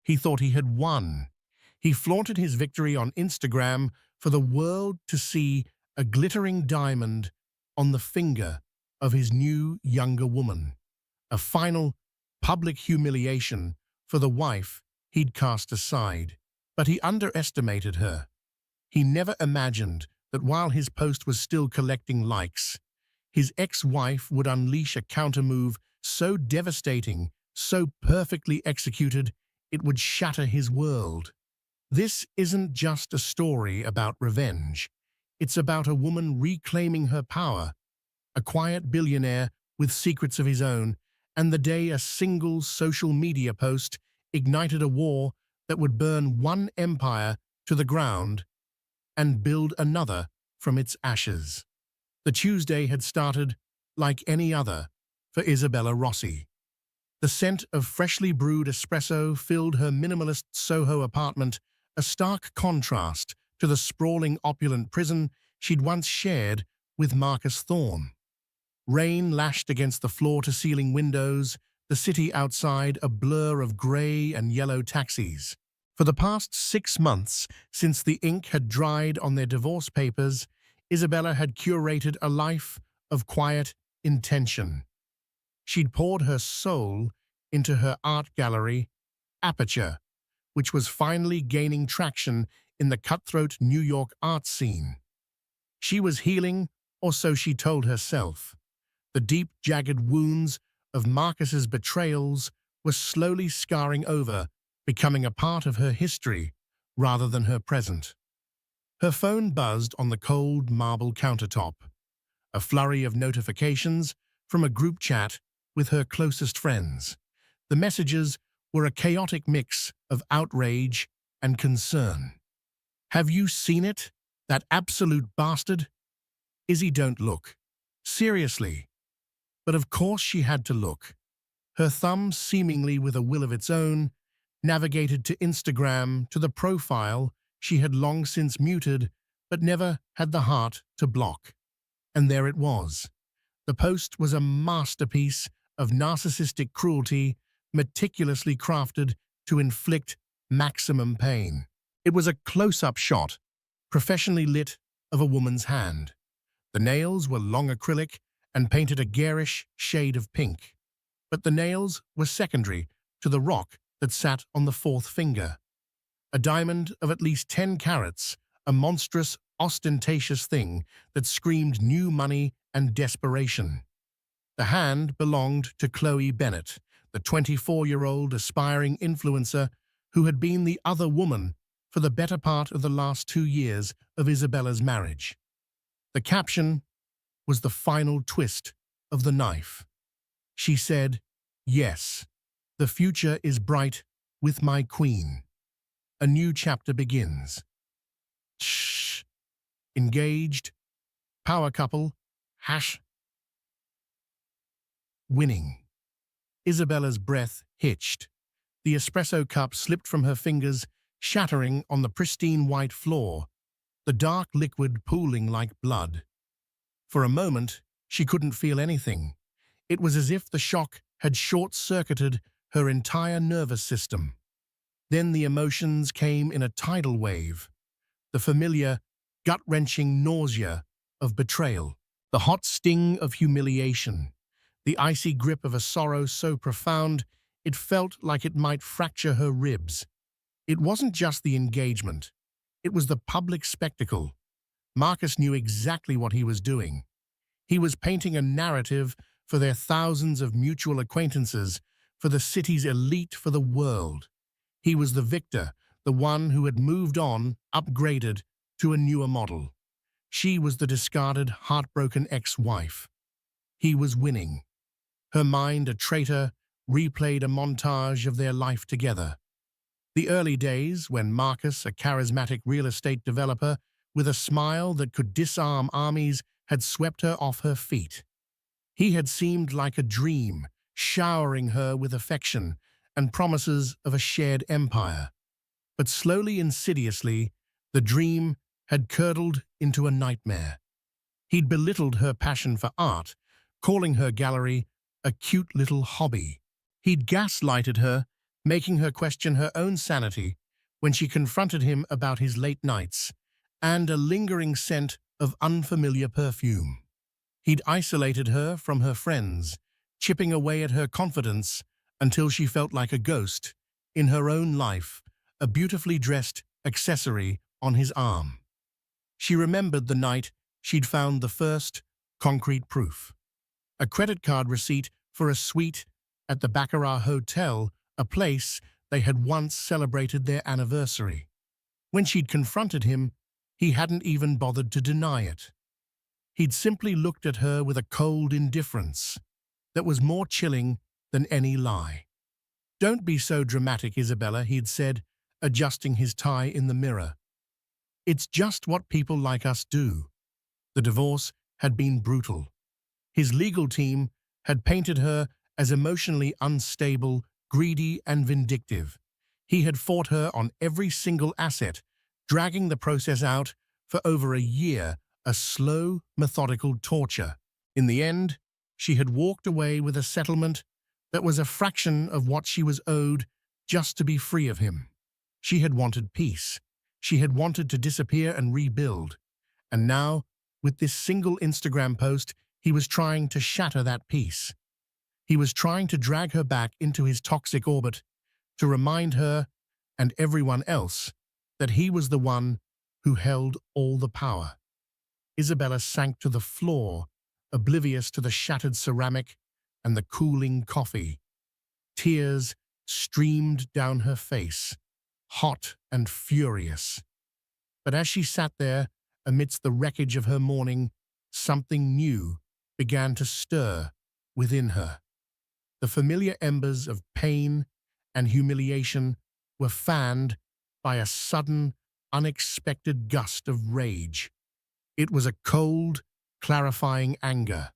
He thought he had won. He flaunted his victory on Instagram for the world to see, a glittering diamond on the finger of his new, younger woman. A final, public humiliation for the wife he'd cast aside. But he underestimated her. He never imagined that while his post was still collecting likes, his ex-wife would unleash a countermove so devastating, so perfectly executed, it would shatter his world. This isn't just a story about revenge. It's about a woman reclaiming her power, a quiet billionaire with secrets of his own, and the day a single social media post ignited a war that would burn one empire to the ground and build another from its ashes. The Tuesday had started like any other for Isabella Rossi. The scent of freshly brewed espresso filled her minimalist Soho apartment, a stark contrast to the sprawling opulent prison she'd once shared with Marcus Thorne. Rain lashed against the floor-to-ceiling windows, the city outside a blur of grey and yellow taxis. For the past 6 months, since the ink had dried on their divorce papers, Isabella had curated a life of quiet intention. She'd poured her soul into her art gallery, Aperture, which was finally gaining traction in the cutthroat New York art scene. She was healing, or so she told herself. The deep, jagged wounds of Marcus's betrayals were slowly scarring over, becoming a part of her history rather than her present. Her phone buzzed on the cold marble countertop, a flurry of notifications from a group chat with her closest friends. The messages were a chaotic mix of outrage and concern. "Have you seen it? That absolute bastard? Izzy, don't look. Seriously." But of course she had to look. Her thumb, seemingly with a will of its own, navigated to Instagram, to the profile she had long since muted, but never had the heart to block. And there it was. The post was a masterpiece of narcissistic cruelty, meticulously crafted to inflict maximum pain. It was a close-up shot, professionally lit, of a woman's hand. The nails were long acrylic and painted a garish shade of pink. But the nails were secondary to the rock that sat on the fourth finger. A diamond of at least 10 carats, a monstrous, ostentatious thing that screamed new money and desperation. The hand belonged to Chloe Bennett, the 24-year-old aspiring influencer who had been the other woman for the better part of the last 2 years of Isabella's marriage. The caption was the final twist of the knife. She said, "Yes, the future is bright with my queen. A new chapter begins. Shh. Engaged. Power couple. Winning." Isabella's breath hitched. The espresso cup slipped from her fingers, shattering on the pristine white floor, the dark liquid pooling like blood. For a moment, she couldn't feel anything. It was as if the shock had short-circuited her entire nervous system. Then the emotions came in a tidal wave. The familiar, gut-wrenching nausea of betrayal, the hot sting of humiliation, the icy grip of a sorrow so profound it felt like it might fracture her ribs. It wasn't just the engagement. It was the public spectacle. Marcus knew exactly what he was doing. He was painting a narrative for their thousands of mutual acquaintances, for the city's elite, for the world. He was the victor, the one who had moved on, upgraded to a newer model. She was the discarded, heartbroken ex-wife. He was winning. Her mind, a traitor, replayed a montage of their life together. The early days, when Marcus, a charismatic real estate developer with a smile that could disarm armies, had swept her off her feet. He had seemed like a dream, showering her with affection and promises of a shared empire. But slowly, insidiously, the dream had curdled into a nightmare. He'd belittled her passion for art, calling her gallery a cute little hobby. He'd gaslighted her, making her question her own sanity when she confronted him about his late nights and a lingering scent of unfamiliar perfume. He'd isolated her from her friends, chipping away at her confidence until she felt like a ghost in her own life, a beautifully dressed accessory on his arm. She remembered the night she'd found the first concrete proof. A credit card receipt for a suite at the Baccarat Hotel, a place they had once celebrated their anniversary. When she'd confronted him, he hadn't even bothered to deny it. He'd simply looked at her with a cold indifference that was more chilling than any lie. "Don't be so dramatic, Isabella," he'd said, adjusting his tie in the mirror. "It's just what people like us do." The divorce had been brutal. His legal team had painted her as emotionally unstable, greedy, and vindictive. He had fought her on every single asset, dragging the process out for over a year, a slow, methodical torture. In the end, she had walked away with a settlement that was a fraction of what she was owed just to be free of him. She had wanted peace. She had wanted to disappear and rebuild. And now, with this single Instagram post, he was trying to shatter that peace. He was trying to drag her back into his toxic orbit, to remind her and everyone else that he was the one who held all the power. Isabella sank to the floor, oblivious to the shattered ceramic and the cooling coffee. Tears streamed down her face, hot and furious. But as she sat there, amidst the wreckage of her morning, something new began to stir within her. The familiar embers of pain and humiliation were fanned by a sudden, unexpected gust of rage. It was a cold, clarifying anger.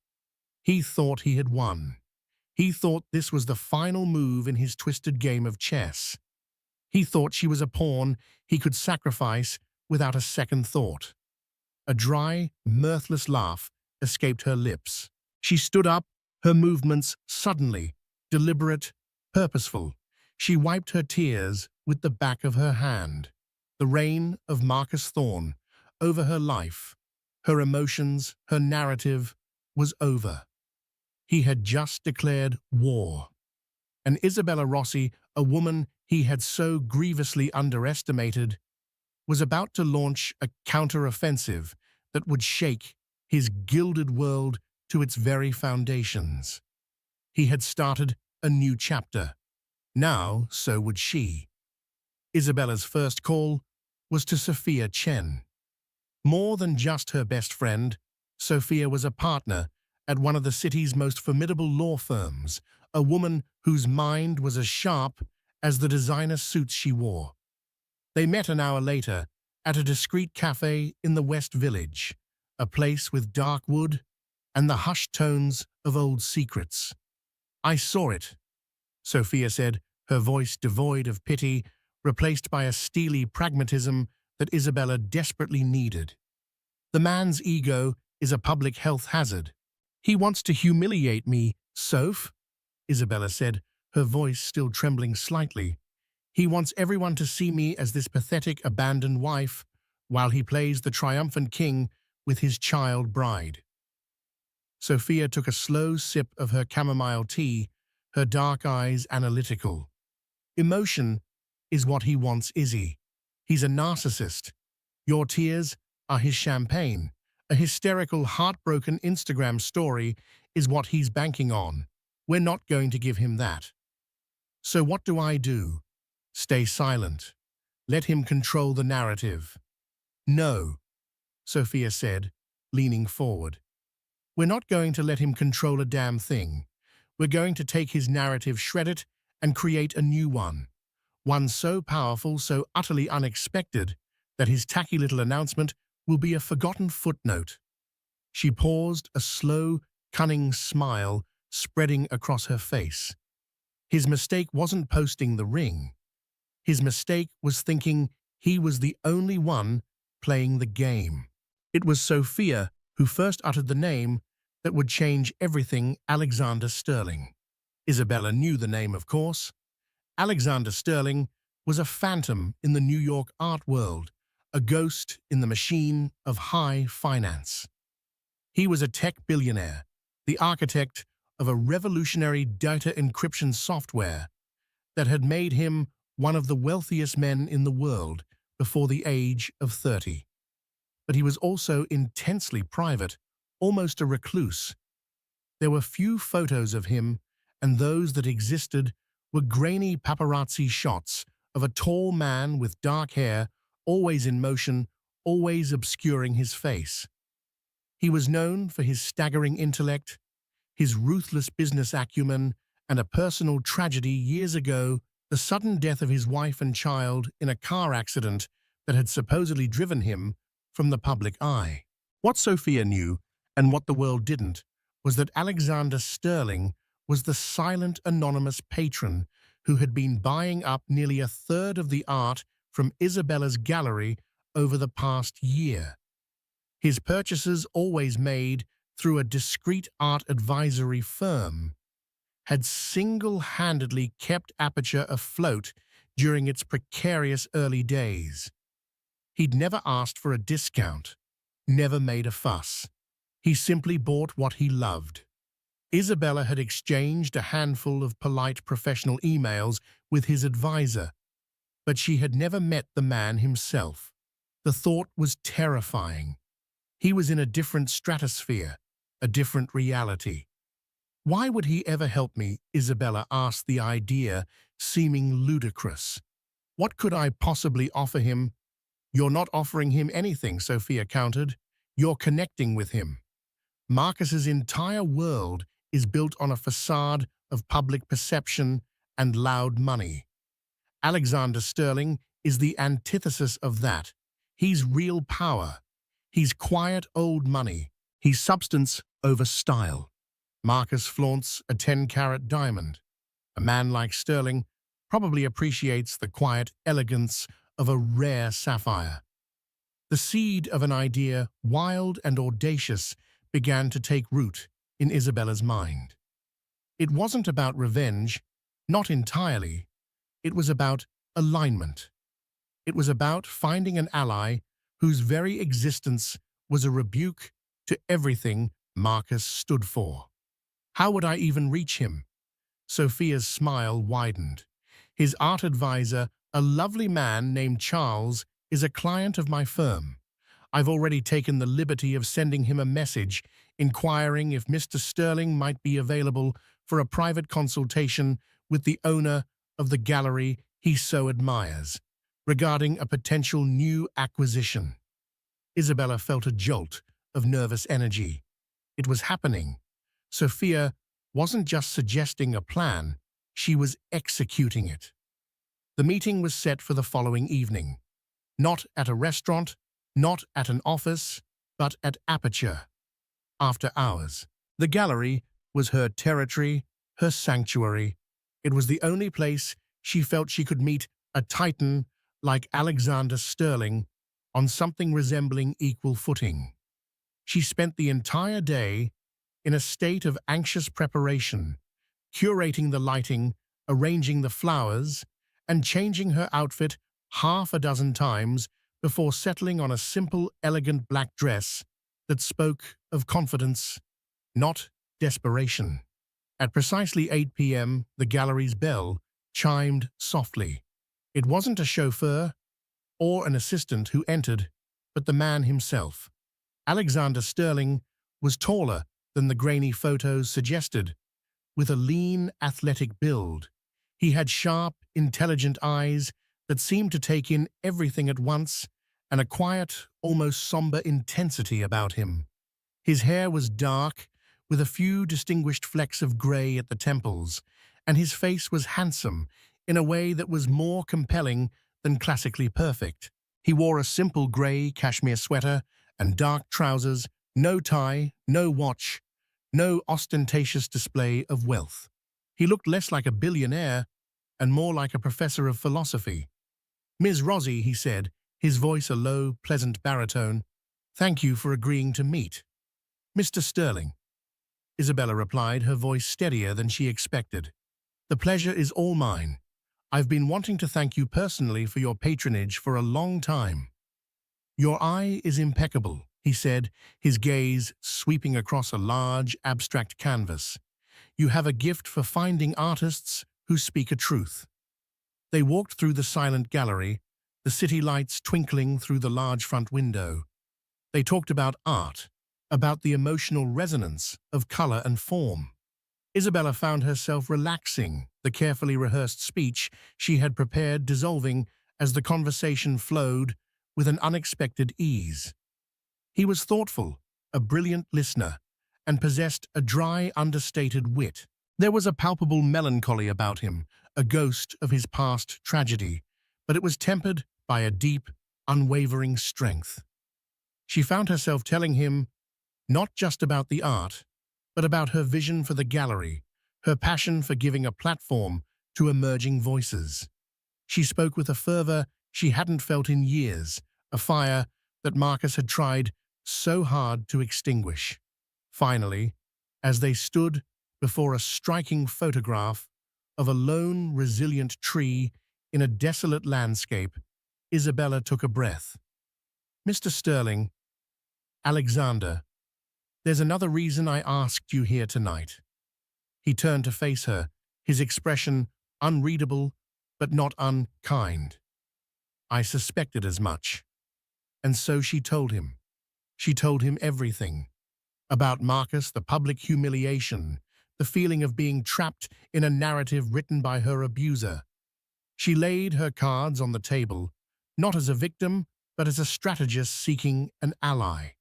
He thought he had won. He thought this was the final move in his twisted game of chess. He thought she was a pawn he could sacrifice without a second thought. A dry, mirthless laugh escaped her lips. She stood up, her movements suddenly, deliberate, purposeful. She wiped her tears with the back of her hand. The reign of Marcus Thorne over her life, her emotions, her narrative, was over. He had just declared war. And Isabella Rossi, a woman he had so grievously underestimated, was about to launch a counter-offensive that would shake his gilded world to its very foundations. He had started a new chapter. Now, so would she. Isabella's first call was to Sophia Chen. More than just her best friend, Sophia was a partner at one of the city's most formidable law firms, a woman whose mind was as sharp as the designer suits she wore. They met an hour later at a discreet cafe in the West Village, a place with dark wood and the hushed tones of old secrets. "I saw it," Sophia said, her voice devoid of pity, replaced by a steely pragmatism that Isabella desperately needed. "The man's ego is a public health hazard. He wants to humiliate me, Soph," Isabella said, her voice still trembling slightly. "He wants everyone to see me as this pathetic, abandoned wife, while he plays the triumphant king with his child bride." Sophia took a slow sip of her chamomile tea, her dark eyes analytical. "Emotion is what he wants, Izzy. He's a narcissist. Your tears are his champagne. A hysterical, heartbroken Instagram story is what he's banking on. We're not going to give him that. So what do I do? Stay silent. Let him control the narrative." "No," Sophia said, leaning forward. "We're not going to let him control a damn thing. We're going to take his narrative, shred it, and create a new one. One so powerful, so utterly unexpected, that his tacky little announcement will be a forgotten footnote." She paused, a slow, cunning smile spreading across her face. His mistake wasn't posting the ring. His mistake was thinking he was the only one playing the game. It was Sophia who first uttered the name that would change everything: Alexander Sterling. Isabella knew the name, of course. Alexander Sterling was a phantom in the New York art world, a ghost in the machine of high finance. He was a tech billionaire, the architect of a revolutionary data encryption software that had made him one of the wealthiest men in the world before the age of 30. But he was also intensely private, almost a recluse. There were few photos of him, and those that existed were grainy paparazzi shots of a tall man with dark hair, always in motion, always obscuring his face. He was known for his staggering intellect, his ruthless business acumen, and a personal tragedy years ago, the sudden death of his wife and child in a car accident that had supposedly driven him from the public eye. What Sophia knew, and what the world didn't, was that Alexander Sterling was the silent, anonymous patron who had been buying up nearly a third of the art from Isabella's gallery over the past year. His purchases, always made through a discreet art advisory firm, had single-handedly kept Aperture afloat during its precarious early days. He'd never asked for a discount, never made a fuss. He simply bought what he loved. Isabella had exchanged a handful of polite professional emails with his advisor, but she had never met the man himself. The thought was terrifying. He was in a different stratosphere, a different reality. Why would he ever help me? Isabella asked, the idea seeming ludicrous. What could I possibly offer him? You're not offering him anything, Sophia countered. You're connecting with him. Marcus's entire world is built on a facade of public perception and loud money. Alexander Sterling is the antithesis of that. He's real power. He's quiet old money. He's substance over style. Marcus flaunts a 10-carat diamond. A man like Sterling probably appreciates the quiet elegance of a rare sapphire. The seed of an idea, wild and audacious, began to take root in Isabella's mind. It wasn't about revenge, not entirely. It was about alignment. It was about finding an ally whose very existence was a rebuke to everything Marcus stood for. How would I even reach him? Sophia's smile widened. His art advisor, a lovely man named Charles, is a client of my firm. I've already taken the liberty of sending him a message inquiring if Mr. Sterling might be available for a private consultation with the owner of the gallery he so admires, regarding a potential new acquisition. Isabella felt a jolt of nervous energy. It was happening. Sophia wasn't just suggesting a plan, she was executing it. The meeting was set for the following evening. Not at a restaurant, not at an office, but at Aperture. After hours. The gallery was her territory, her sanctuary. It was the only place she felt she could meet a titan like Alexander Sterling on something resembling equal footing. She spent the entire day in a state of anxious preparation, curating the lighting, arranging the flowers, and changing her outfit half a dozen times before settling on a simple, elegant black dress that spoke of confidence, not desperation. At precisely 8 p.m., the gallery's bell chimed softly. It wasn't a chauffeur or an assistant who entered, but the man himself. Alexander Sterling was taller than the grainy photos suggested, with a lean, athletic build. He had sharp, intelligent eyes that seemed to take in everything at once, and a quiet, almost somber intensity about him. His hair was dark, with a few distinguished flecks of gray at the temples, and his face was handsome in a way that was more compelling than classically perfect. He wore a simple gray cashmere sweater and dark trousers, no tie, no watch, no ostentatious display of wealth. He looked less like a billionaire and more like a professor of philosophy. "Ms. Rossi," he said, his voice a low, pleasant baritone, "thank you for agreeing to meet." "Mr. Sterling," Isabella replied, her voice steadier than she expected. "The pleasure is all mine. I've been wanting to thank you personally for your patronage for a long time. Your eye is impeccable, he said, his gaze sweeping across a large, abstract canvas. You have a gift for finding artists who speak a truth. They walked through the silent gallery, the city lights twinkling through the large front window. They talked about art, about the emotional resonance of color and form. Isabella found herself relaxing, the carefully rehearsed speech she had prepared dissolving as the conversation flowed with an unexpected ease. He was thoughtful, a brilliant listener, and possessed a dry, understated wit. There was a palpable melancholy about him, a ghost of his past tragedy, but it was tempered by a deep, unwavering strength. She found herself telling him not just about the art, but about her vision for the gallery, her passion for giving a platform to emerging voices. She spoke with a fervor she hadn't felt in years, a fire that Marcus had tried so hard to extinguish. Finally, as they stood before a striking photograph of a lone, resilient tree in a desolate landscape, Isabella took a breath. Mr. Sterling, Alexander, there's another reason I asked you here tonight. He turned to face her, his expression unreadable but not unkind. I suspected as much. And so she told him. She told him everything. About Marcus, the public humiliation, the feeling of being trapped in a narrative written by her abuser. She laid her cards on the table, not as a victim, but as a strategist seeking an ally.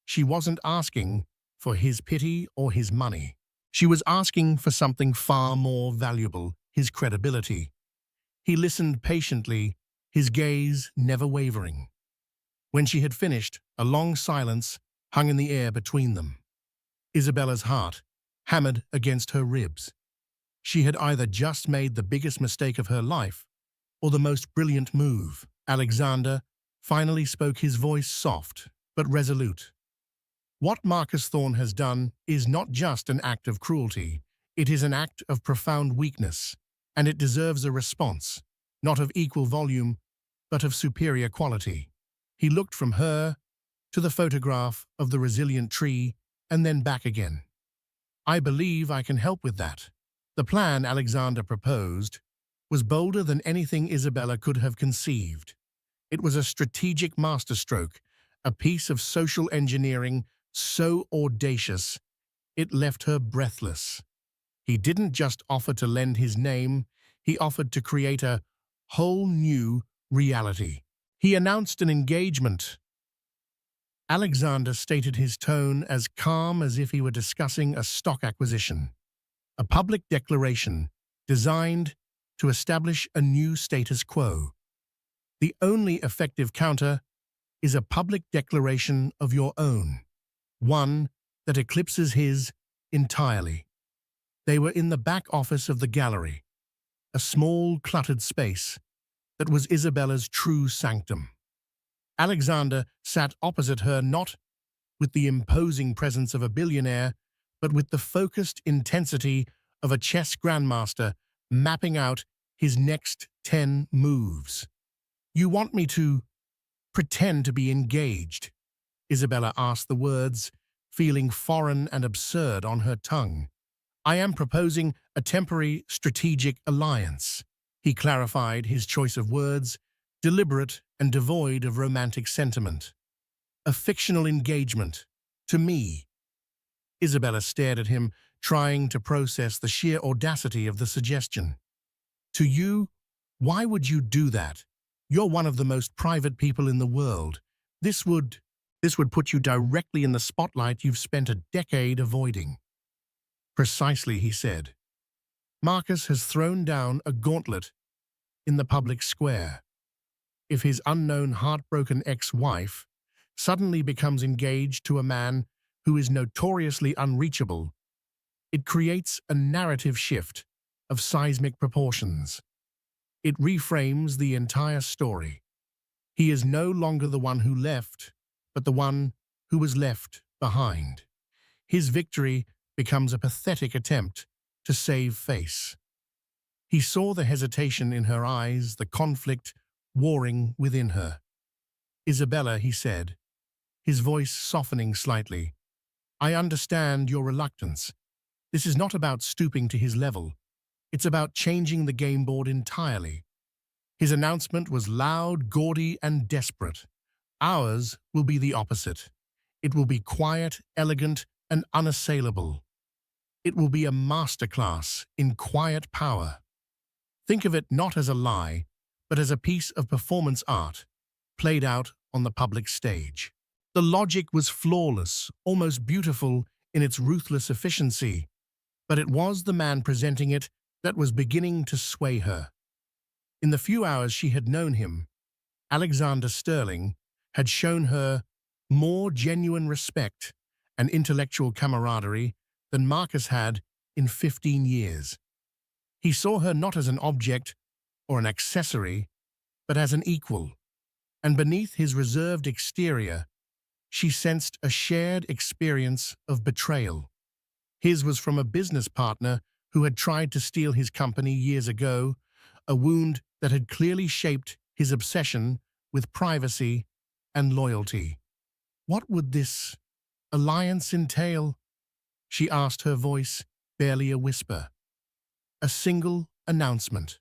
She wasn't asking for his pity or his money. She was asking for something far more valuable, his credibility. He listened patiently, his gaze never wavering. When she had finished, a long silence hung in the air between them. Isabella's heart hammered against her ribs. She had either just made the biggest mistake of her life or the most brilliant move. Alexander finally spoke, his voice soft but resolute. What Marcus Thorne has done is not just an act of cruelty, it is an act of profound weakness, and it deserves a response, not of equal volume, but of superior quality. He looked from her to the photograph of the resilient tree and then back again. I believe I can help with that. The plan Alexander proposed was bolder than anything Isabella could have conceived. It was a strategic masterstroke, a piece of social engineering so audacious it left her breathless. He didn't just offer to lend his name, he offered to create a whole new reality. He announced an engagement. Alexander stated his tone as calm as if he were discussing a stock acquisition. A public declaration designed to establish a new status quo. The only effective counter is a public declaration of your own, one that eclipses his entirely. They were in the back office of the gallery, a small, cluttered space that was Isabella's true sanctum. Alexander sat opposite her, not with the imposing presence of a billionaire, but with the focused intensity of a chess grandmaster mapping out his next 10 moves. You want me to pretend to be engaged? Isabella asked, the words feeling foreign and absurd on her tongue. I am proposing a temporary strategic alliance. He clarified, his choice of words deliberate and devoid of romantic sentiment. A fictional engagement. To me. Isabella stared at him, trying to process the sheer audacity of the suggestion. To you? Why would you do that? You're one of the most private people in the world. This would put you directly in the spotlight you've spent a decade avoiding. Precisely, he said. Marcus has thrown down a gauntlet in the public square. If his unknown heartbroken ex-wife suddenly becomes engaged to a man who is notoriously unreachable, it creates a narrative shift of seismic proportions. It reframes the entire story. He is no longer the one who left, but the one who was left behind. His victory becomes a pathetic attempt to save face. He saw the hesitation in her eyes, the conflict warring within her. "Isabella," he said, his voice softening slightly, "I understand your reluctance. This is not about stooping to his level. It's about changing the game board entirely." His announcement was loud, gaudy, and desperate. "Ours will be the opposite. It will be quiet, elegant, and unassailable. It will be a masterclass in quiet power. Think of it not as a lie, but as a piece of performance art, played out on the public stage." The logic was flawless, almost beautiful in its ruthless efficiency, but it was the man presenting it that was beginning to sway her. In the few hours she had known him, Alexander Sterling had shown her more genuine respect and intellectual camaraderie than Marcus had in 15 years. He saw her not as an object or an accessory, but as an equal, and beneath his reserved exterior, she sensed a shared experience of betrayal. His was from a business partner who had tried to steal his company years ago, a wound that had clearly shaped his obsession with privacy and loyalty. What would this alliance entail? She asked, her voice barely a whisper. A single announcement,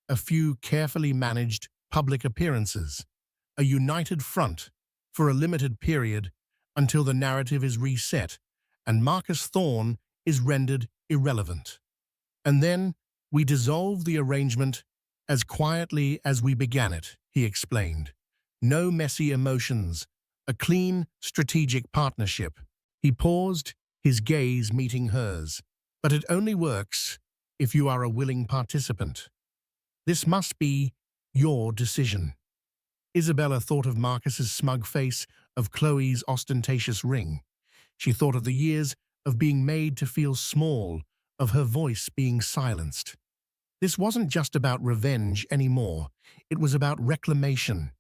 a few carefully managed public appearances, a united front for a limited period until the narrative is reset and Marcus Thorne is rendered irrelevant. And then we dissolve the arrangement as quietly as we began it, he explained. No messy emotions, a clean, strategic partnership. He paused, his gaze meeting hers. But it only works if you are a willing participant. This must be your decision. Isabella thought of Marcus's smug face, of Chloe's ostentatious ring. She thought of the years of being made to feel small, of her voice being silenced. This wasn't just about revenge anymore. It was about reclamation,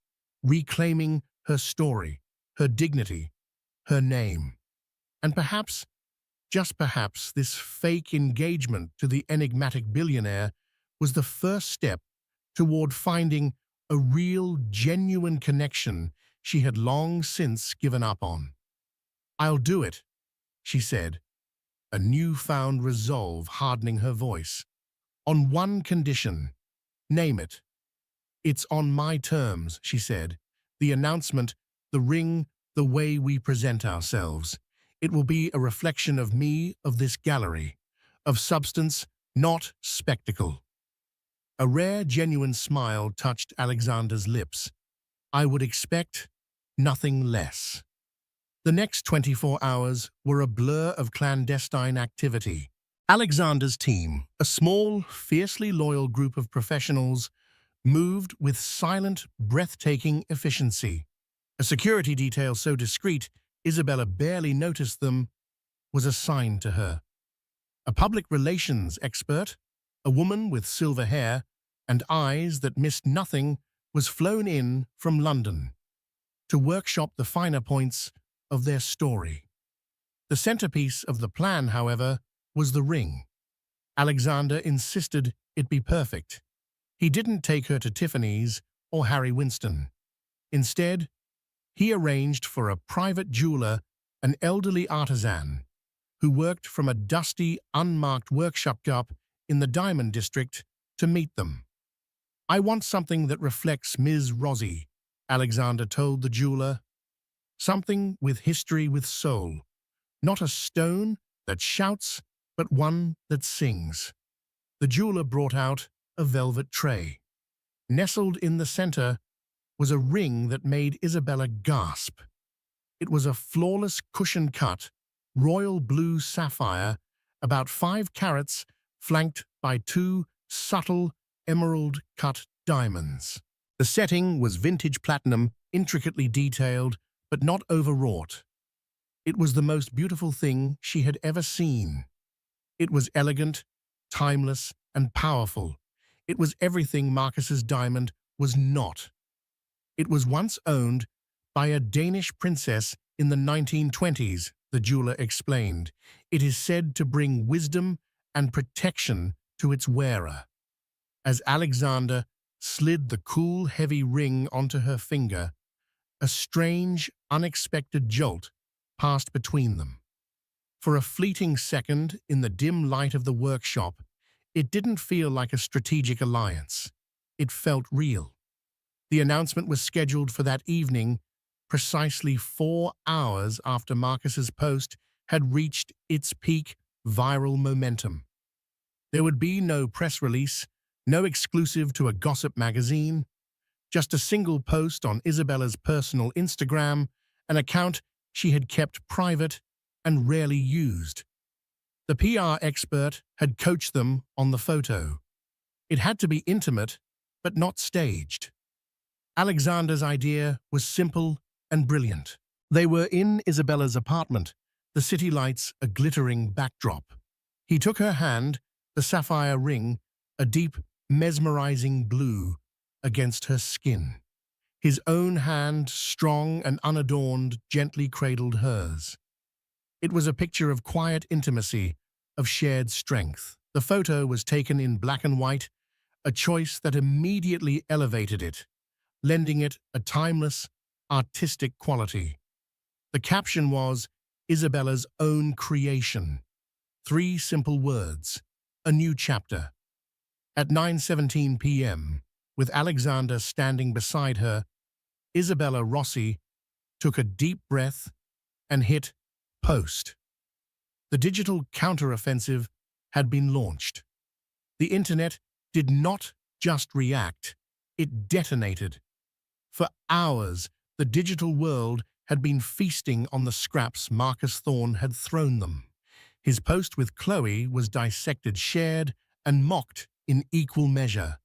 reclaiming her story, her dignity, her name. And perhaps, just perhaps, this fake engagement to the enigmatic billionaire was the first step toward finding a real, genuine connection she had long since given up on. "I'll do it," she said, a newfound resolve hardening her voice. "On one condition. Name it." "It's on my terms," she said. "The announcement, the ring, the way we present ourselves. It will be a reflection of me, of this gallery, of substance, not spectacle." A rare, genuine smile touched Alexander's lips. "I would expect nothing less." The next 24 hours were a blur of clandestine activity. Alexander's team, a small, fiercely loyal group of professionals, moved with silent, breathtaking efficiency. A security detail so discreet Isabella barely noticed them was assigned to her. A public relations expert, a woman with silver hair and eyes that missed nothing, was flown in from London to workshop the finer points of their story. The centerpiece of the plan, however, was the ring. Alexander insisted it be perfect. He didn't take her to Tiffany's or Harry Winston. Instead, he arranged for a private jeweler, an elderly artisan, who worked from a dusty, unmarked workshop in the Diamond District, to meet them. "I want something that reflects Ms. Rossi," Alexander told the jeweler. "Something with history, with soul. Not a stone that shouts, but one that sings." The jeweler brought out a velvet tray. Nestled in the center was a ring that made Isabella gasp. It was a flawless cushion-cut, royal blue sapphire, about 5 carats, flanked by 2 subtle, emerald-cut diamonds. The setting was vintage platinum, intricately detailed, but not overwrought. It was the most beautiful thing she had ever seen. It was elegant, timeless, and powerful. It was everything Marcus's diamond was not. It was once owned by a Danish princess in the 1920s, the jeweler explained. It is said to bring wisdom and protection to its wearer. As Alexander slid the cool, heavy ring onto her finger, a strange, unexpected jolt passed between them. For a fleeting second, in the dim light of the workshop, it didn't feel like a strategic alliance. It felt real. The announcement was scheduled for that evening, precisely 4 hours after Marcus's post had reached its peak viral momentum. There would be no press release, no exclusive to a gossip magazine, just a single post on Isabella's personal Instagram, an account she had kept private and rarely used. The PR expert had coached them on the photo. It had to be intimate, but not staged. Alexander's idea was simple and brilliant. They were in Isabella's apartment, the city lights a glittering backdrop. He took her hand, the sapphire ring, a deep, mesmerizing blue, against her skin. His own hand, strong and unadorned, gently cradled hers. It was a picture of quiet intimacy, of shared strength. The photo was taken in black and white, a choice that immediately elevated it, lending it a timeless, artistic quality. The caption was Isabella's own creation. 3 simple words, a new chapter. At 9:17 p.m., with Alexander standing beside her, Isabella Rossi took a deep breath and hit post. The digital counteroffensive had been launched. The internet did not just react, it detonated. For hours, the digital world had been feasting on the scraps Marcus Thorne had thrown them. His post with Chloe was dissected, shared, and mocked in equal measure.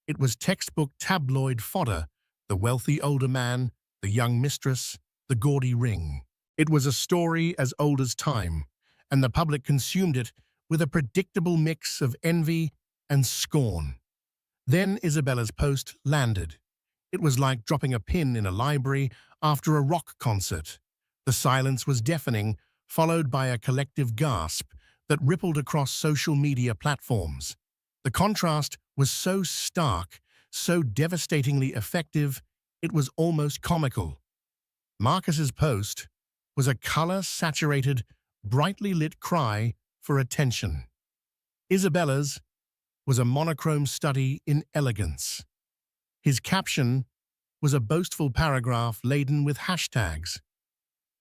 It was textbook tabloid fodder, the wealthy older man, the young mistress, the gaudy ring. It was a story as old as time, and the public consumed it with a predictable mix of envy and scorn. Then Isabella's post landed. It was like dropping a pin in a library after a rock concert. The silence was deafening, followed by a collective gasp that rippled across social media platforms. The contrast was so stark, so devastatingly effective, it was almost comical. Marcus's post was a color-saturated, brightly lit cry for attention. Isabella's was a monochrome study in elegance. His caption was a boastful paragraph laden with hashtags.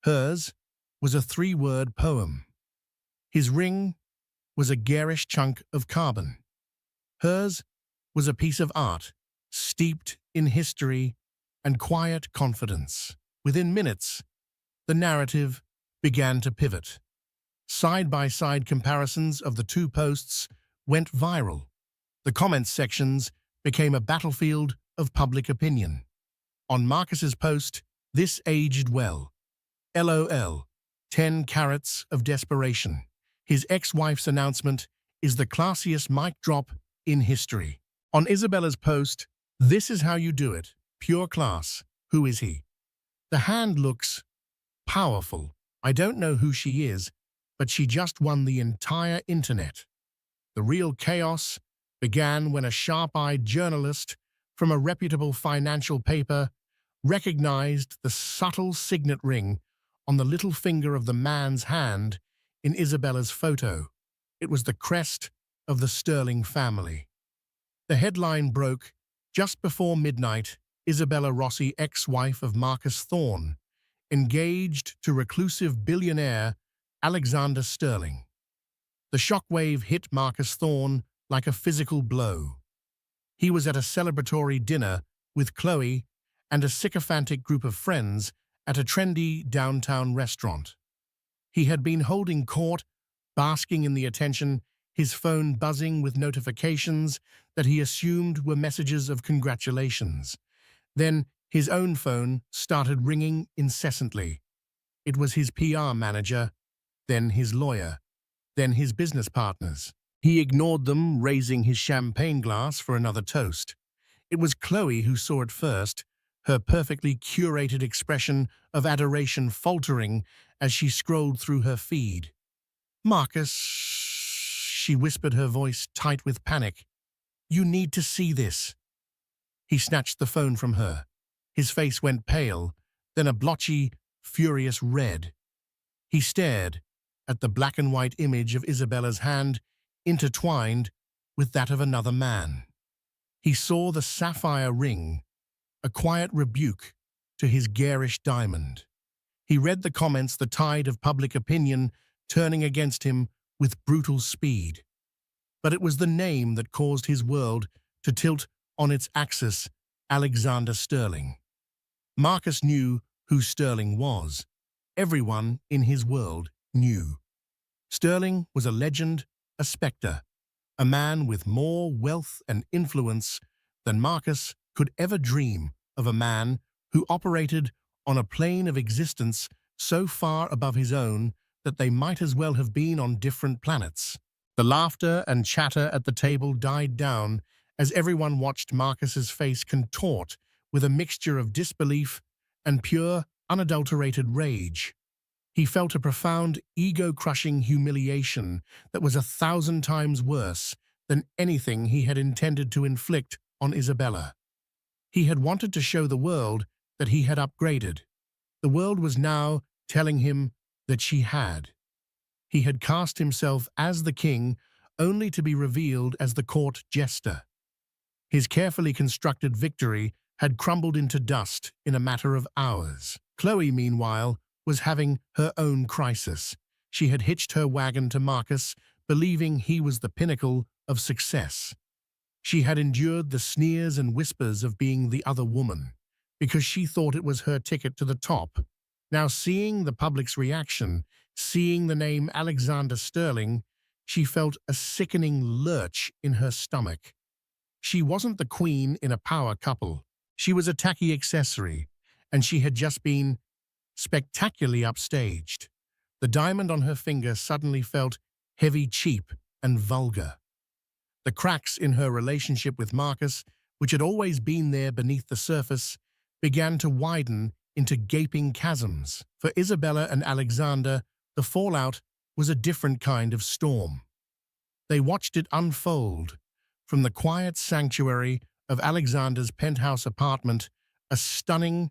Hers was a 3-word poem. His ring was a garish chunk of carbon. Hers was a piece of art, steeped in history and quiet confidence. Within minutes, the narrative began to pivot. Side-by-side comparisons of the 2 posts went viral. The comments sections became a battlefield of public opinion. On Marcus's post, this aged well. LOL, 10 carats of desperation. His ex-wife's announcement is the classiest mic drop in history. On Isabella's post, this is how you do it. Pure class. Who is he? The hand looks powerful. I don't know who she is, but she just won the entire internet. The real chaos began when a sharp-eyed journalist from a reputable financial paper recognized the subtle signet ring on the little finger of the man's hand in Isabella's photo. It was the crest of the Sterling family. The headline broke just before midnight. Isabella Rossi, ex-wife of Marcus Thorne, engaged to reclusive billionaire Alexander Sterling. The shockwave hit Marcus Thorne like a physical blow. He was at a celebratory dinner with Chloe and a sycophantic group of friends at a trendy downtown restaurant. He had been holding court, basking in the attention, his phone buzzing with notifications that he assumed were messages of congratulations. Then his own phone started ringing incessantly. It was his PR manager, then his lawyer, then his business partners. He ignored them, raising his champagne glass for another toast. It was Chloe who saw it first, her perfectly curated expression of adoration faltering as she scrolled through her feed. "Marcus," she whispered, her voice tight with panic. You need to see this." He snatched the phone from her. His face went pale, then a blotchy, furious red. He stared at the black and white image of Isabella's hand intertwined with that of another man. He saw the sapphire ring, a quiet rebuke to his garish diamond. He read the comments, the tide of public opinion turning against him with brutal speed. But it was the name that caused his world to tilt on its axis: Alexander Sterling. Marcus knew who Sterling was. Everyone in his world knew. Sterling was a legend, a spectre, a man with more wealth and influence than Marcus could ever dream of, a man who operated on a plane of existence so far above his own that they might as well have been on different planets. The laughter and chatter at the table died down as everyone watched Marcus's face contort with a mixture of disbelief and pure, unadulterated rage. He felt a profound, ego-crushing humiliation that was 1,000 times worse than anything he had intended to inflict on Isabella. He had wanted to show the world that he had upgraded. The world was now telling him that she had. He had cast himself as the king, only to be revealed as the court jester. His carefully constructed victory had crumbled into dust in a matter of hours. Chloe, meanwhile, was having her own crisis. She had hitched her wagon to Marcus, believing he was the pinnacle of success. She had endured the sneers and whispers of being the other woman, because she thought it was her ticket to the top. Now, seeing the public's reaction, seeing the name Alexander Sterling, she felt a sickening lurch in her stomach. She wasn't the queen in a power couple. She was a tacky accessory, and she had just been spectacularly upstaged. The diamond on her finger suddenly felt heavy, cheap, and vulgar. The cracks in her relationship with Marcus, which had always been there beneath the surface, began to widen into gaping chasms. For Isabella and Alexander, the fallout was a different kind of storm. They watched it unfold from the quiet sanctuary of Alexander's penthouse apartment, a stunning,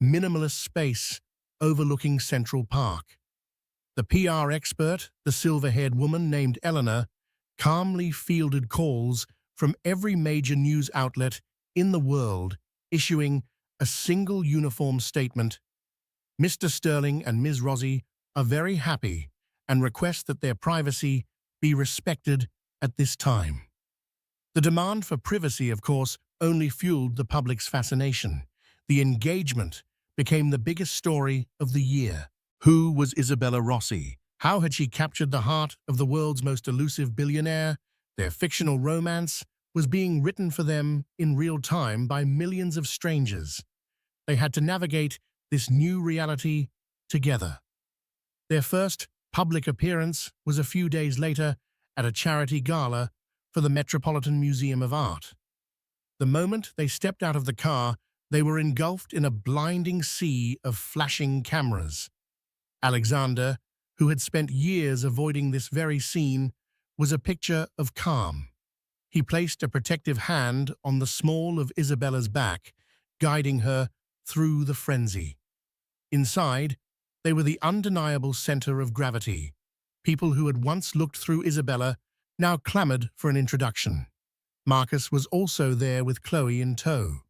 minimalist space overlooking Central Park. The PR expert, the silver-haired woman named Eleanor, calmly fielded calls from every major news outlet in the world, issuing a single uniform statement: Mr. Sterling and Ms. Rossi are very happy and request that their privacy be respected at this time. The demand for privacy, of course, only fueled the public's fascination. The engagement became the biggest story of the year. Who was Isabella Rossi? How had she captured the heart of the world's most elusive billionaire? Their fictional romance was being written for them in real time by millions of strangers. They had to navigate this new reality together. Their first public appearance was a few days later at a charity gala for the Metropolitan Museum of Art. The moment they stepped out of the car, they were engulfed in a blinding sea of flashing cameras. Alexander, who had spent years avoiding this very scene, was a picture of calm. He placed a protective hand on the small of Isabella's back, guiding her through the frenzy. Inside, they were the undeniable center of gravity. People who had once looked through Isabella now clamored for an introduction. Marcus was also there with Chloe in tow.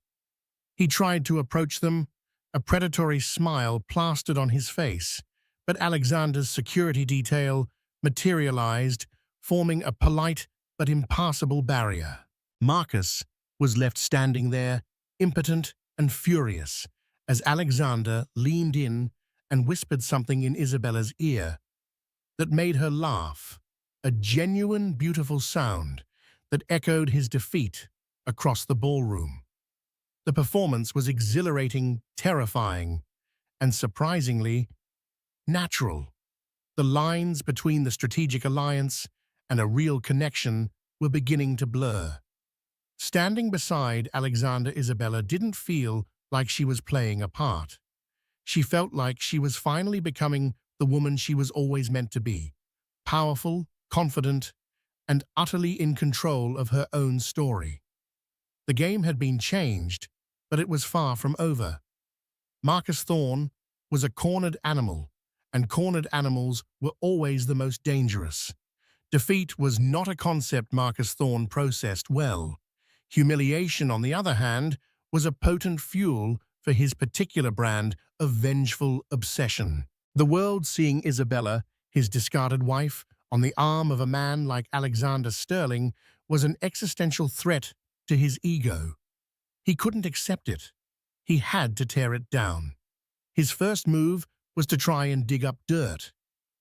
He tried to approach them, a predatory smile plastered on his face, but Alexander's security detail materialized, forming a polite but impassable barrier. Marcus was left standing there, impotent and furious, as Alexander leaned in and whispered something in Isabella's ear that made her laugh, a genuine, beautiful sound that echoed his defeat across the ballroom. The performance was exhilarating, terrifying, and surprisingly natural. The lines between the strategic alliance and a real connection were beginning to blur. Standing beside Alexander, Isabella didn't feel like she was playing a part. She felt like she was finally becoming the woman she was always meant to be: powerful, confident, and utterly in control of her own story. The game had been changed, but it was far from over. Marcus Thorne was a cornered animal, and cornered animals were always the most dangerous. Defeat was not a concept Marcus Thorne processed well. Humiliation, on the other hand, was a potent fuel for his particular brand of vengeful obsession. The world seeing Isabella, his discarded wife, on the arm of a man like Alexander Sterling was an existential threat to his ego. He couldn't accept it. He had to tear it down. His first move was to try and dig up dirt.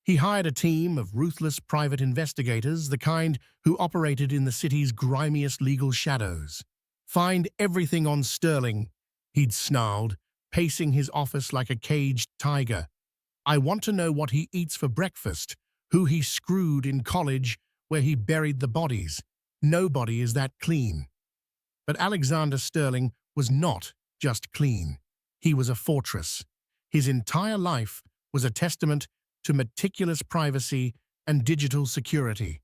He hired a team of ruthless private investigators, the kind who operated in the city's grimiest legal shadows. "Find everything on Sterling," he'd snarled, pacing his office like a caged tiger. "I want to know what he eats for breakfast, who he screwed in college, where he buried the bodies. Nobody is that clean." But Alexander Sterling was not just clean. He was a fortress. His entire life was a testament to meticulous privacy and digital security.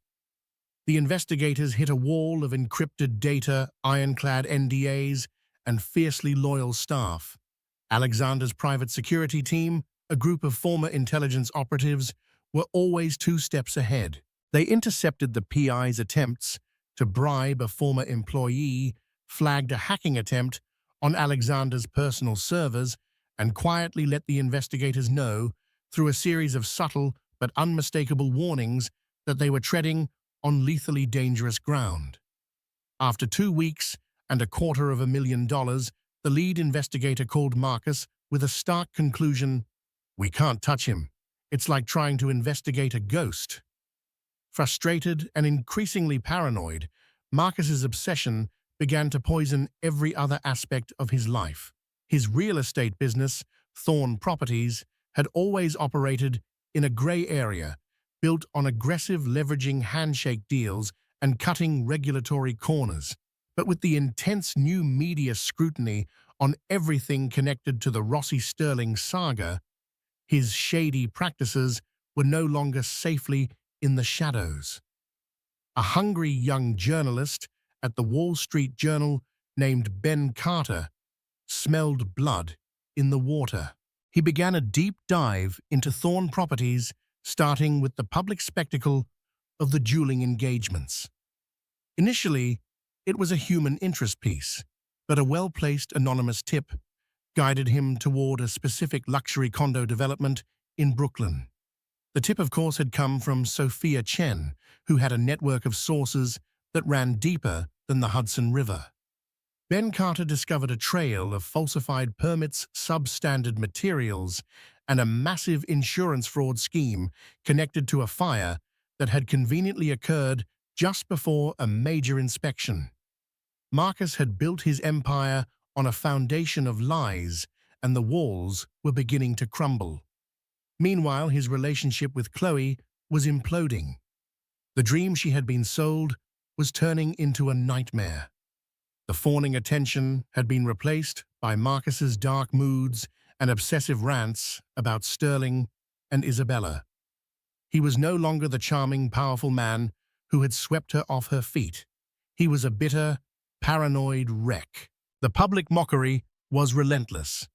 The investigators hit a wall of encrypted data, ironclad NDAs, and fiercely loyal staff. Alexander's private security team, a group of former intelligence operatives, were always 2 steps ahead. They intercepted the PI's attempts to bribe a former employee, flagged a hacking attempt on Alexander's personal servers, and quietly let the investigators know, through a series of subtle but unmistakable warnings, that they were treading on lethally dangerous ground. After 2 weeks and $250,000, the lead investigator called Marcus with a stark conclusion: "We can't touch him. It's like trying to investigate a ghost." Frustrated and increasingly paranoid, Marcus's obsession began to poison every other aspect of his life. His real estate business, Thorne Properties, had always operated in a gray area, built on aggressive leveraging handshake deals and cutting regulatory corners. But with the intense new media scrutiny on everything connected to the Rossi Sterling saga, his shady practices were no longer safely in the shadows. A hungry young journalist at the Wall Street Journal named Ben Carter smelled blood in the water. He began a deep dive into Thorne Properties, starting with the public spectacle of the dueling engagements. Initially, it was a human interest piece, but a well-placed anonymous tip guided him toward a specific luxury condo development in Brooklyn. The tip, of course, had come from Sophia Chen, who had a network of sources that ran deeper than the Hudson River. Ben Carter discovered a trail of falsified permits, substandard materials, and a massive insurance fraud scheme connected to a fire that had conveniently occurred just before a major inspection. Marcus had built his empire on a foundation of lies, and the walls were beginning to crumble. Meanwhile, his relationship with Chloe was imploding. The dream she had been sold was turning into a nightmare. The fawning attention had been replaced by Marcus's dark moods and obsessive rants about Sterling and Isabella. He was no longer the charming, powerful man who had swept her off her feet. He was a bitter, paranoid wreck. The public mockery was relentless.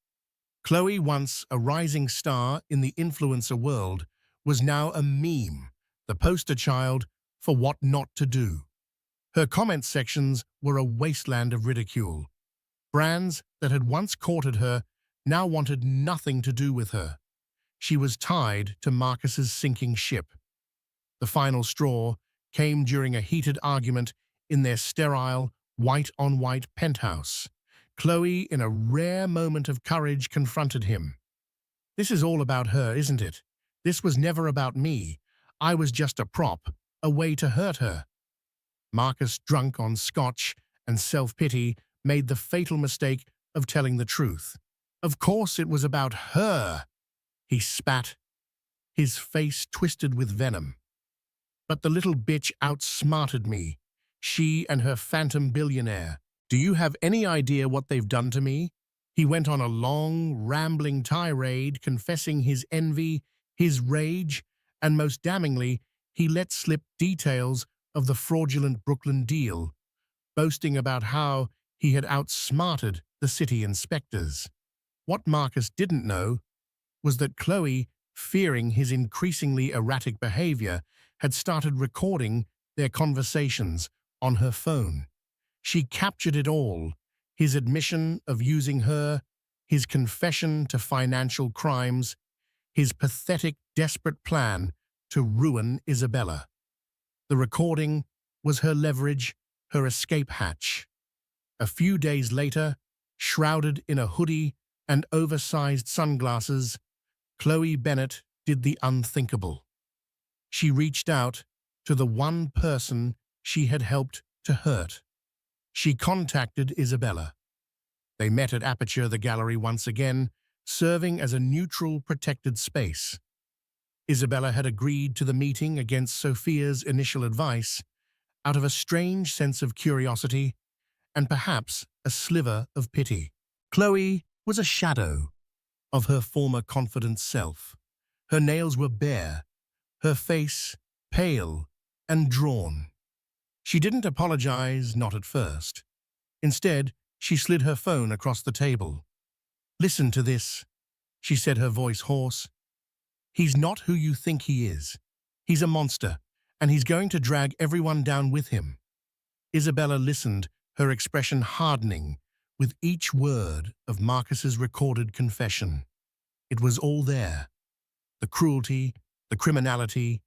Chloe, once a rising star in the influencer world, was now a meme, the poster child for what not to do. Her comment sections were a wasteland of ridicule. Brands that had once courted her now wanted nothing to do with her. She was tied to Marcus's sinking ship. The final straw came during a heated argument in their sterile, white-on-white penthouse. Chloe, in a rare moment of courage, confronted him. "This is all about her, isn't it? This was never about me. I was just a prop, a way to hurt her." Marcus, drunk on scotch and self-pity, made the fatal mistake of telling the truth. "Of course it was about her," he spat, his face twisted with venom. "But the little bitch outsmarted me. She and her phantom billionaire. Do you have any idea what they've done to me?" He went on a long, rambling tirade, confessing his envy, his rage, and most damningly, he let slip details of the fraudulent Brooklyn deal, boasting about how he had outsmarted the city inspectors. What Marcus didn't know was that Chloe, fearing his increasingly erratic behavior, had started recording their conversations on her phone. She captured it all, his admission of using her, his confession to financial crimes, his pathetic, desperate plan to ruin Isabella. The recording was her leverage, her escape hatch. A few days later, shrouded in a hoodie and oversized sunglasses, Chloe Bennett did the unthinkable. She reached out to the one person she had helped to hurt. She contacted Isabella. They met at Aperture the gallery once again, serving as a neutral, protected space. Isabella had agreed to the meeting against Sophia's initial advice, out of a strange sense of curiosity and perhaps a sliver of pity. Chloe was a shadow of her former confident self. Her nails were bare, her face pale and drawn. She didn't apologize, not at first. Instead, she slid her phone across the table. "Listen to this," she said, her voice hoarse. "He's not who you think he is. He's a monster, and he's going to drag everyone down with him." Isabella listened, her expression hardening with each word of Marcus's recorded confession. It was all there. The cruelty, the criminality,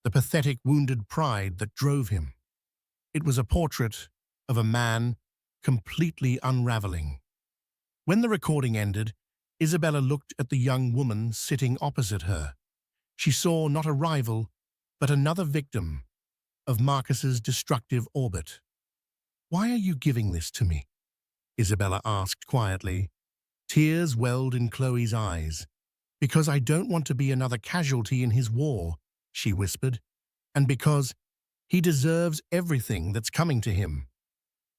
the pathetic wounded pride that drove him. It was a portrait of a man completely unraveling. When the recording ended, Isabella looked at the young woman sitting opposite her. She saw not a rival, but another victim of Marcus's destructive orbit. "Why are you giving this to me?" Isabella asked quietly. Tears welled in Chloe's eyes. "Because I don't want to be another casualty in his war," she whispered, "and because he deserves everything that's coming to him.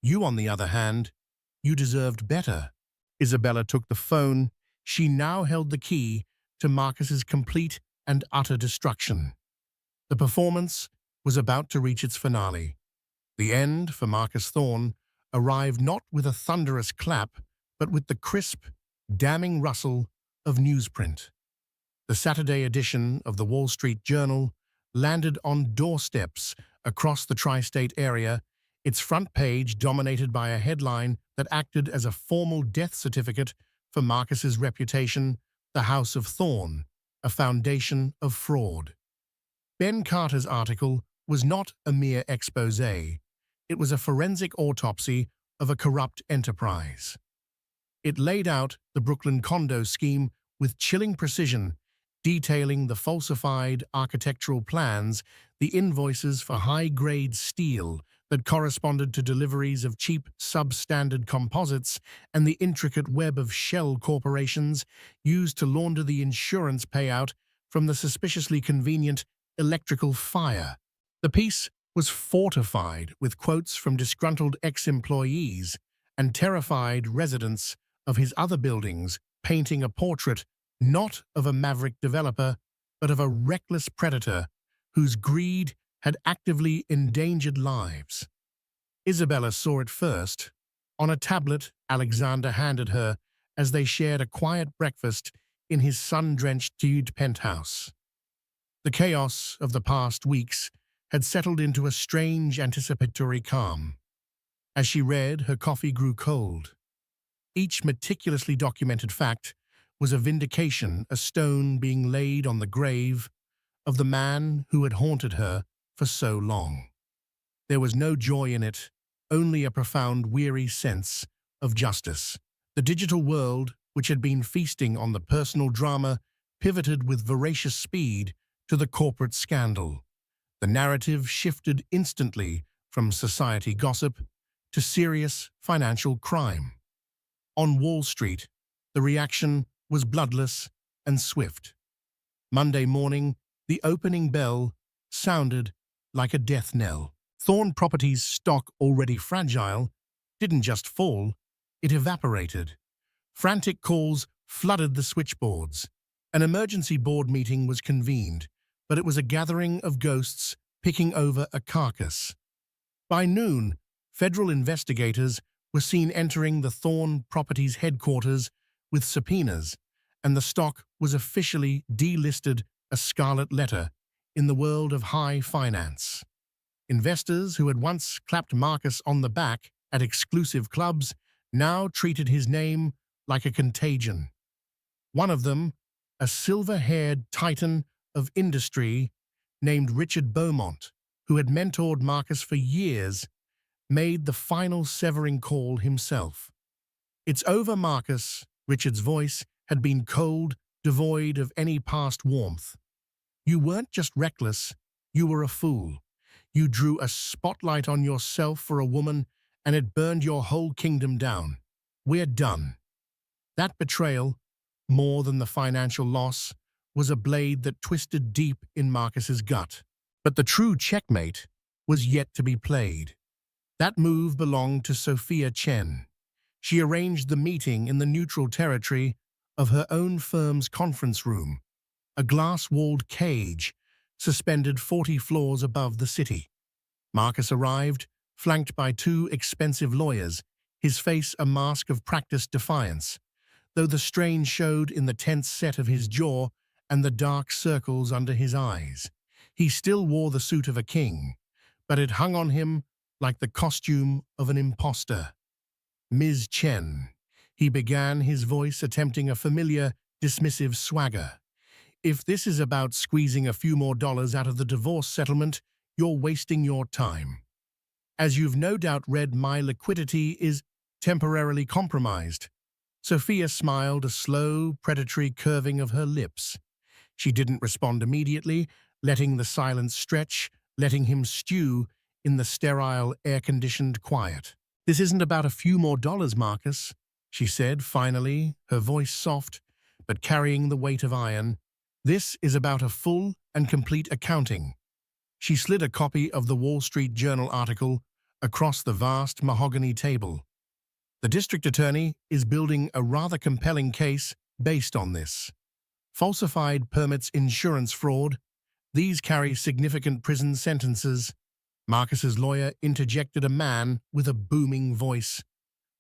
You, on the other hand, you deserved better." Isabella took the phone. She now held the key to Marcus's complete and utter destruction. The performance was about to reach its finale. The end, for Marcus Thorne, arrived not with a thunderous clap, but with the crisp, damning rustle of newsprint. The Saturday edition of the Wall Street Journal landed on doorsteps across the tri-state area, its front page dominated by a headline that acted as a formal death certificate for Marcus's reputation, "The House of Thorne, a foundation of fraud." Ben Carter's article was not a mere exposé. It was a forensic autopsy of a corrupt enterprise. It laid out the Brooklyn condo scheme with chilling precision, detailing the falsified architectural plans, the invoices for high-grade steel that corresponded to deliveries of cheap, substandard composites, and the intricate web of shell corporations used to launder the insurance payout from the suspiciously convenient electrical fire. The piece was fortified with quotes from disgruntled ex-employees and terrified residents of his other buildings, painting a portrait not of a maverick developer, but of a reckless predator whose greed had actively endangered lives. Isabella saw it first on a tablet Alexander handed her as they shared a quiet breakfast in his sun-drenched penthouse. The chaos of the past weeks had settled into a strange anticipatory calm. As she read, her coffee grew cold. Each meticulously documented fact was a vindication, a stone being laid on the grave of the man who had haunted her for so long. There was no joy in it, only a profound, weary sense of justice. The digital world, which had been feasting on the personal drama, pivoted with voracious speed to the corporate scandal. The narrative shifted instantly from society gossip to serious financial crime. On Wall Street, the reaction was bloodless and swift. Monday morning, the opening bell sounded like a death knell. Thorne Properties' stock, already fragile, didn't just fall, it evaporated. Frantic calls flooded the switchboards. An emergency board meeting was convened, but it was a gathering of ghosts picking over a carcass. By noon, federal investigators were seen entering the Thorne Properties headquarters with subpoenas, and the stock was officially delisted, a scarlet letter in the world of high finance. Investors who had once clapped Marcus on the back at exclusive clubs now treated his name like a contagion. One of them, a silver-haired titan of industry named Richard Beaumont, who had mentored Marcus for years, made the final severing call himself. "It's over, Marcus." Richard's voice had been cold, devoid of any past warmth. "You weren't just reckless, you were a fool. You drew a spotlight on yourself for a woman, and it burned your whole kingdom down. We're done." That betrayal, more than the financial loss, was a blade that twisted deep in Marcus's gut. But the true checkmate was yet to be played. That move belonged to Sophia Chen. She arranged the meeting in the neutral territory of her own firm's conference room, a glass-walled cage suspended 40 floors above the city. Marcus arrived, flanked by 2 expensive lawyers, his face a mask of practiced defiance, though the strain showed in the tense set of his jaw and the dark circles under his eyes. He still wore the suit of a king, but it hung on him like the costume of an impostor. "Ms. Chen," he began, his voice attempting a familiar, dismissive swagger. "If this is about squeezing a few more dollars out of the divorce settlement, you're wasting your time. As you've no doubt read, my liquidity is temporarily compromised." Sophia smiled, a slow, predatory curving of her lips. She didn't respond immediately, letting the silence stretch, letting him stew in the sterile, air-conditioned quiet. "This isn't about a few more dollars, Marcus," she said, finally, her voice soft, but carrying the weight of iron. "This is about a full and complete accounting." She slid a copy of the Wall Street Journal article across the vast mahogany table. "The district attorney is building a rather compelling case based on this. Falsified permits, insurance fraud. These carry significant prison sentences." Marcus's lawyer interjected, a man with a booming voice.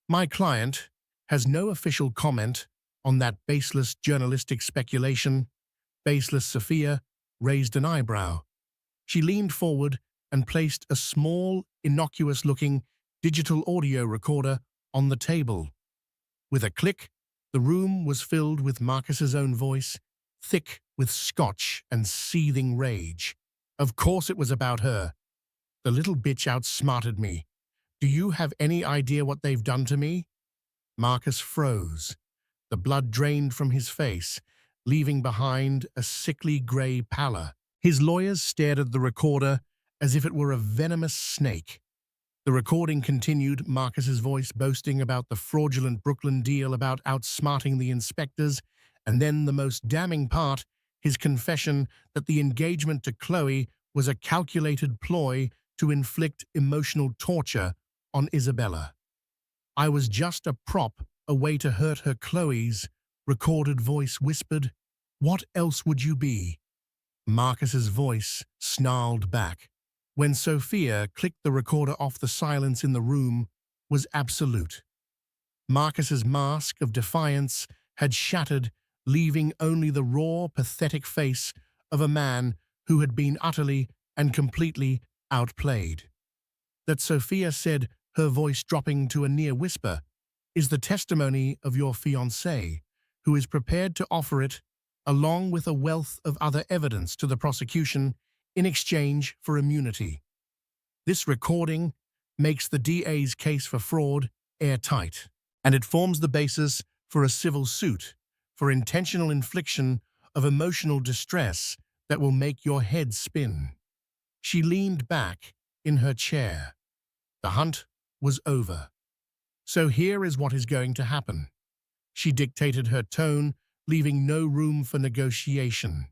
"My client has no official comment on that baseless journalistic speculation." Baseless. Sophia raised an eyebrow. She leaned forward and placed a small, innocuous-looking digital audio recorder on the table. With a click, the room was filled with Marcus's own voice, thick with scotch and seething rage. "Of course it was about her. The little bitch outsmarted me. Do you have any idea what they've done to me?" Marcus froze. The blood drained from his face, leaving behind a sickly gray pallor. His lawyers stared at the recorder as if it were a venomous snake. The recording continued, Marcus's voice boasting about the fraudulent Brooklyn deal, about outsmarting the inspectors, and then the most damning part, his confession that the engagement to Chloe was a calculated ploy to inflict emotional torture on Isabella. "I was just a prop, a way to hurt her." Chloe's recorded voice whispered. "What else would you be?" Marcus's voice snarled back. When Sophia clicked the recorder off, the silence in the room was absolute. Marcus's mask of defiance had shattered, leaving only the raw, pathetic face of a man who had been utterly and completely outplayed. That Sophia said, her voice dropping to a near whisper, is the testimony of your fiancé, who is prepared to offer it, along with a wealth of other evidence, to the prosecution in exchange for immunity. This recording makes the DA's case for fraud airtight, and it forms the basis for a civil suit for intentional infliction of emotional distress that will make your head spin. She leaned back in her chair. The hunt was over. "So here is what is going to happen," she dictated, her tone leaving no room for negotiation.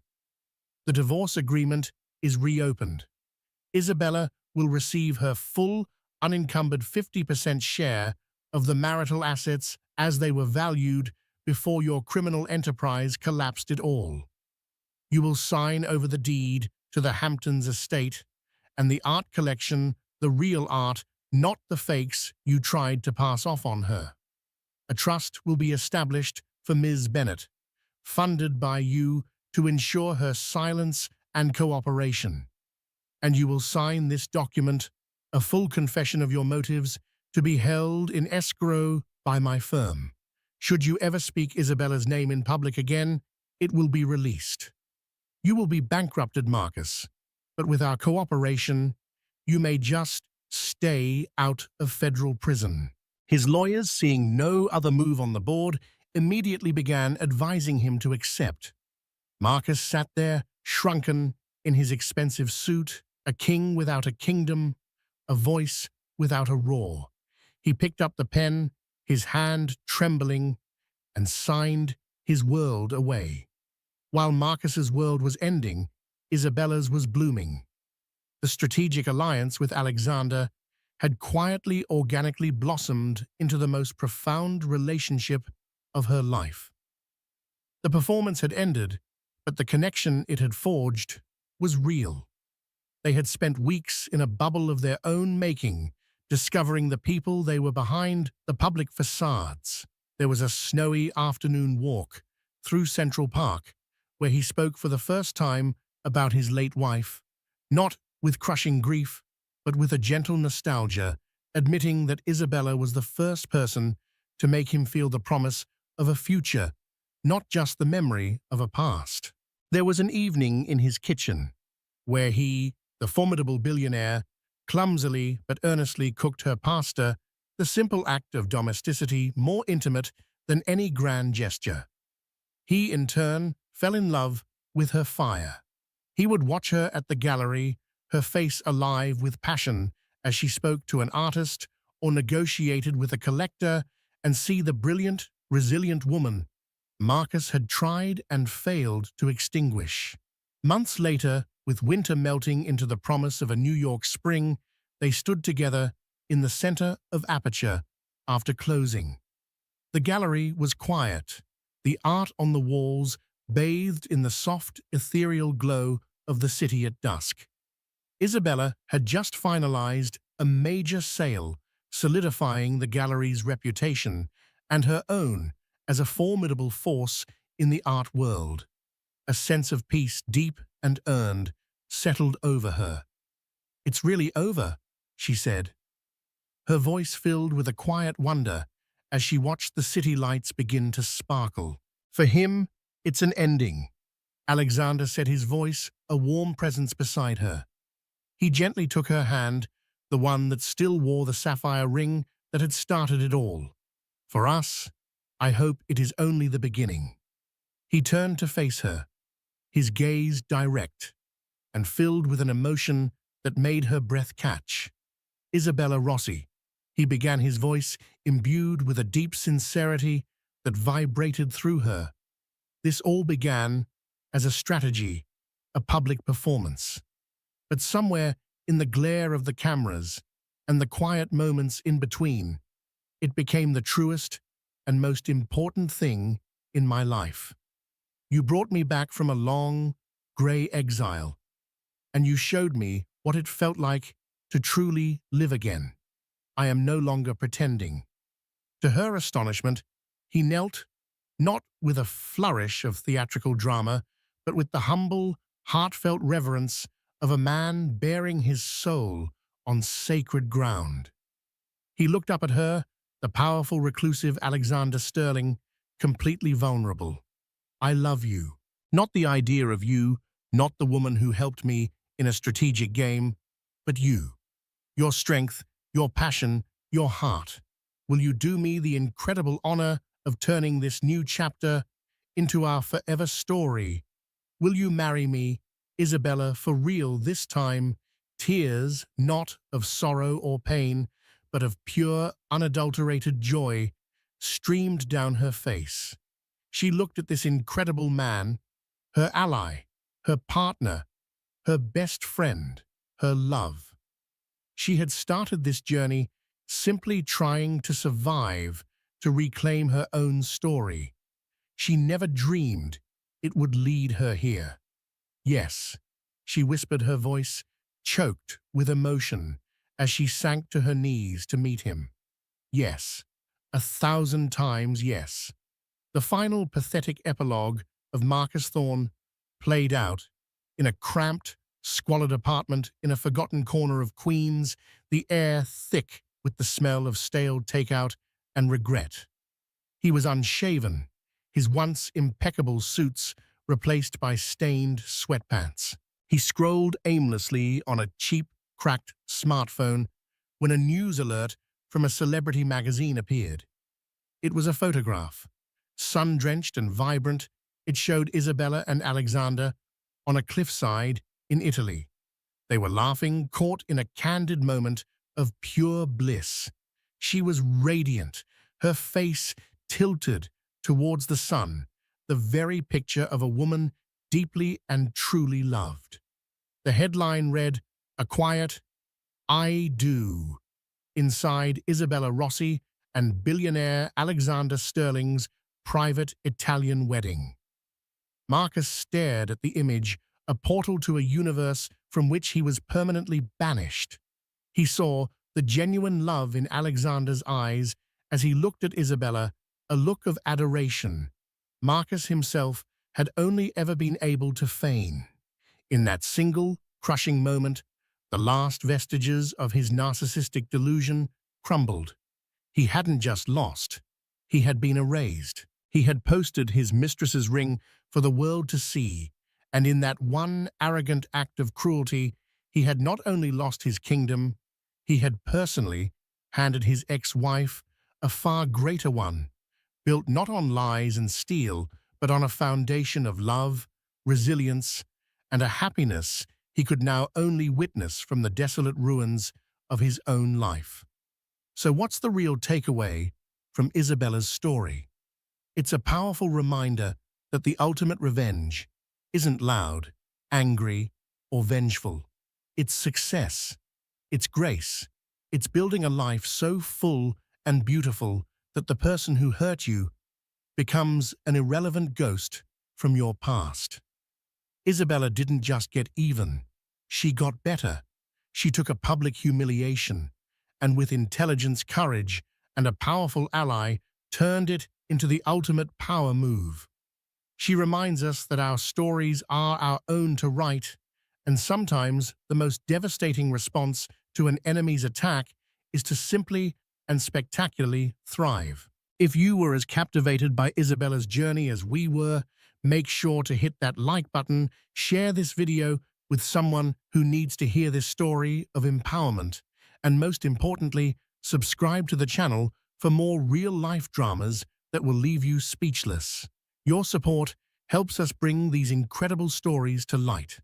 "The divorce agreement is reopened. Isabella will receive her full, unencumbered 50% share of the marital assets as they were valued before your criminal enterprise collapsed it all. You will sign over the deed to the Hamptons estate, and the art collection, the real art, not the fakes you tried to pass off on her. A trust will be established for Ms. Bennet, funded by you to ensure her silence and cooperation. And you will sign this document, a full confession of your motives, to be held in escrow by my firm. Should you ever speak Isabella's name in public again, it will be released. You will be bankrupted, Marcus, but with our cooperation, you may just stay out of federal prison. His lawyers, seeing no other move on the board, immediately began advising him to accept. Marcus sat there, shrunken, in his expensive suit, a king without a kingdom, a voice without a roar. He picked up the pen, his hand trembling, and signed his world away. While Marcus's world was ending, Isabella's was blooming. The strategic alliance with Alexander had quietly, organically blossomed into the most profound relationship of her life. The performance had ended, but the connection it had forged was real. They had spent weeks in a bubble of their own making, discovering the people they were behind the public facades. There was a snowy afternoon walk through Central Park, where he spoke for the first time about his late wife, not with crushing grief, but with a gentle nostalgia, admitting that Isabella was the first person to make him feel the promise of a future, not just the memory of a past. There was an evening in his kitchen, where he, the formidable billionaire, clumsily but earnestly cooked her pasta, the simple act of domesticity more intimate than any grand gesture. He, in turn, fell in love with her fire. He would watch her at the gallery, her face alive with passion as she spoke to an artist or negotiated with a collector, and see the brilliant, resilient woman Marcus had tried and failed to extinguish. Months later, with winter melting into the promise of a New York spring, they stood together in the center of Aperture after closing. The gallery was quiet, the art on the walls bathed in the soft, ethereal glow of the city at dusk. Isabella had just finalized a major sale, solidifying the gallery's reputation and her own as a formidable force in the art world. A sense of peace, deep and earned, settled over her. "It's really over," she said, her voice filled with a quiet wonder as she watched the city lights begin to sparkle. "For him, it's an ending," Alexander said, his voice a warm presence beside her. He gently took her hand, the one that still wore the sapphire ring that had started it all. "For us, I hope it is only the beginning." He turned to face her, his gaze direct and filled with an emotion that made her breath catch. "Isabella Rossi," he began, his voice imbued with a deep sincerity that vibrated through her. "This all began as a strategy, a public performance. But somewhere in the glare of the cameras and the quiet moments in between, it became the truest and most important thing in my life. You brought me back from a long, gray exile, and you showed me what it felt like to truly live again. I am no longer pretending." To her astonishment, he knelt, not with a flourish of theatrical drama, but with the humble, heartfelt reverence of a man bearing his soul on sacred ground. He looked up at her, the powerful, reclusive Alexander Sterling, completely vulnerable. "I love you. Not the idea of you, not the woman who helped me in a strategic game, but you. Your strength, your passion, your heart. Will you do me the incredible honor of turning this new chapter into our forever story? Will you marry me, Isabella, for real this time?" Tears, not of sorrow or pain, but of pure, unadulterated joy, streamed down her face. She looked at this incredible man, her ally, her partner, her best friend, her love. She had started this journey simply trying to survive, to reclaim her own story. She never dreamed it would lead her here. "Yes," she whispered, her voice choked with emotion as she sank to her knees to meet him. Yes, 1,000 times yes. The final pathetic epilogue of Marcus Thorne played out in a cramped, squalid apartment in a forgotten corner of Queens, the air thick with the smell of stale takeout and regret. He was unshaven, his once impeccable suits replaced by stained sweatpants. He scrolled aimlessly on a cheap, cracked smartphone when a news alert from a celebrity magazine appeared. It was a photograph. Sun-drenched and vibrant, it showed Isabella and Alexander on a cliffside in Italy. They were laughing, caught in a candid moment of pure bliss. She was radiant, her face tilted towards the sun, the very picture of a woman deeply and truly loved. The headline read, "A quiet, I do," inside Isabella Rossi and billionaire Alexander Sterling's private Italian wedding. Marcus stared at the image, a portal to a universe from which he was permanently banished. He saw the genuine love in Alexander's eyes as he looked at Isabella, a look of adoration Marcus himself had only ever been able to feign. In that single, crushing moment, the last vestiges of his narcissistic delusion crumbled. He hadn't just lost, he had been erased. He had posted his mistress's ring for the world to see, and in that one arrogant act of cruelty, he had not only lost his kingdom, he had personally handed his ex-wife a far greater one, built not on lies and steel, but on a foundation of love, resilience, and a happiness he could now only witness from the desolate ruins of his own life. So what's the real takeaway from Isabella's story? It's a powerful reminder that the ultimate revenge isn't loud, angry, or vengeful. It's success. It's grace. It's building a life so full and beautiful that the person who hurt you becomes an irrelevant ghost from your past. Isabella didn't just get even. She got better. She took a public humiliation and with intelligence, courage, and a powerful ally, turned it into the ultimate power move. She reminds us that our stories are our own to write, and sometimes the most devastating response to an enemy's attack is to simply and spectacularly thrive. If you were as captivated by Isabella's journey as we were, make sure to hit that like button, share this video with someone who needs to hear this story of empowerment, and most importantly, subscribe to the channel for more real-life dramas that will leave you speechless. Your support helps us bring these incredible stories to light.